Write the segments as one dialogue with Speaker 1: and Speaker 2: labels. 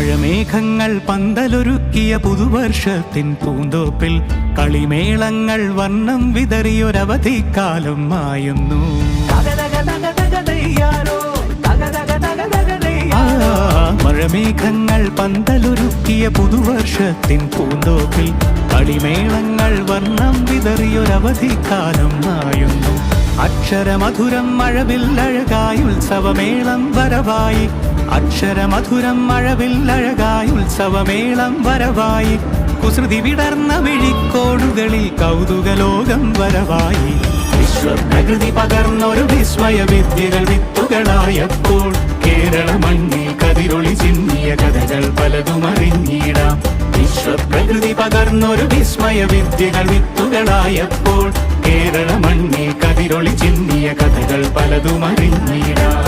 Speaker 1: മഴമേഘങ്ങൾ പന്തലൊരുക്കിയ പുതുവർഷത്തിൻ പൂന്തോപ്പിൽ കളിമേളങ്ങൾ വർണ്ണം വിതറിയൊരവധിക്കാലം മായുന്നു. മഴമേഘങ്ങൾ പന്തലൊരുക്കിയ പുതുവർഷത്തിൻ പൂന്തോപ്പിൽ കളിമേളങ്ങൾ വർണ്ണം വിതറിയൊരവധിക്കാലം മായുന്നു. അക്ഷരമധുരം മഴവില്ലഴകായി ഉത്സവമേളം വരവായി. അക്ഷരമധുരം മഴവില്ലഴകായി ഉത്സവമേളം വരവായി. കുസൃതി വിടർന്ന മിഴിക്കോടുകളിൽ കൗതുകലോകം വരവായി. വിശ്വപ്രകൃതി പകർന്നൊരു വിസ്മയ വിദ്യകൾ വിത്തുകളായപ്പോൾ കേരള മണ്ണിൽ കതിരൊളി ചിന്നിയ കഥകൾ പലതും അറിഞ്ഞിടാം. വിശ്വപ്രകൃതി പകർന്നൊരു വിസ്മയ വിദ്യകൾ വിത്തുകളായപ്പോൾ കേരള മണ്ണിൽ കതിരൊളി ചിന്നിയ കഥകൾ പലതും അറിഞ്ഞിടാം.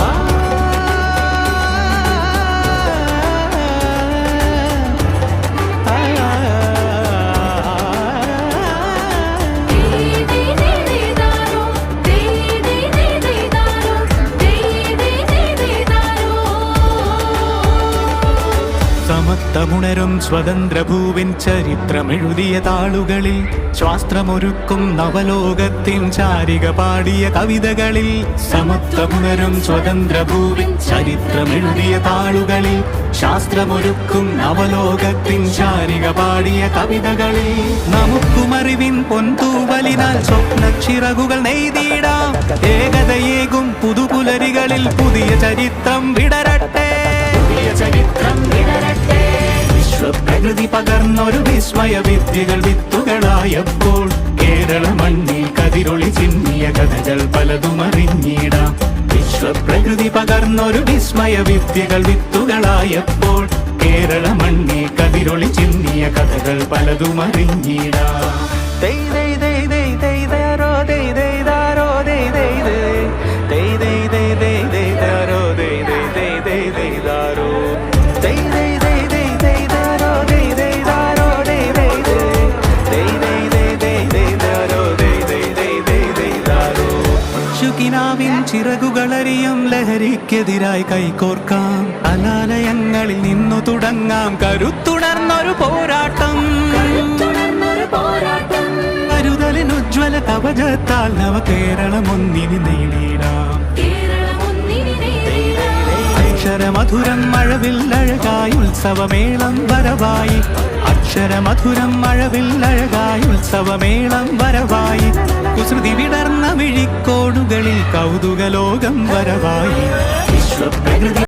Speaker 1: സമത്വമുണരും സ്വതന്ത്രഭൂവിൻ ചരിത്രമെഴുതിയ താളുകളിൽ ശാസ്ത്രമൊരുക്കും നവലോകത്തിൻ ചാരിക പാടിയ കവിതകളിൽ. സമത്വമുണരും സ്വതന്ത്രഭൂവിൻ ചരിത്രമെഴുതിയ താളുകളിൽ ശാസ്ത്രമൊരുക്കും നവലോകത്തിൻ ചാരിക പാടിയ കവിതകളിൽ. നമുക്കുമറിവിൻ പൊൻതൂവലിനാൽ സ്വപ്നച്ചിറകുകൾ നെയ്തിടാം. ഏകതയേകും പുതുപുലരികളിൽ പുതിയ ചരിത്രം വിടരട്ടെ. വിശ്വപ്രകൃതി പകർന്നൊരു വിസ്മയ വിദ്യകൾ വിത്തുകളായപ്പോൾ കേരള മണ്ണിൽ കതിരൊളി ചിന്നിയ കഥകൾ പലതും അറിഞ്ഞിടാം. വിശ്വപ്രകൃതി പകർന്നൊരു വിസ്മയ വിദ്യകൾ വിത്തുകളായപ്പോൾ കേരള മണ്ണിൽ കതിരൊളി ചിന്നിയ കഥകൾ പലതും അറിഞ്ഞിടാം. ചിറകുകളറിയും ലഹരിക്കെതിരായി കൈകോർക്കാം. അനാലയങ്ങളിൽ നിന്നു തുടങ്ങാം കരുത്തുണർന്നൊരു പോരാട്ടം. കരുതലിനുജ്വല കവചത്താൽ നവകേരളം ഒന്നിനി നേടിടാം. അക്ഷരമധുരം മഴവില്ലഴകായി ഉത്സവമേളം വരവായി. അക്ഷരമധുരം മഴവില്ലഴകായി ഉത്സവമേളം വരവായി. കുസൃതി വിടർന്ന മിഴിക്കോടുകളിൽ കൗതുകലോകം വരവായി. വിശ്വപ്രകൃതി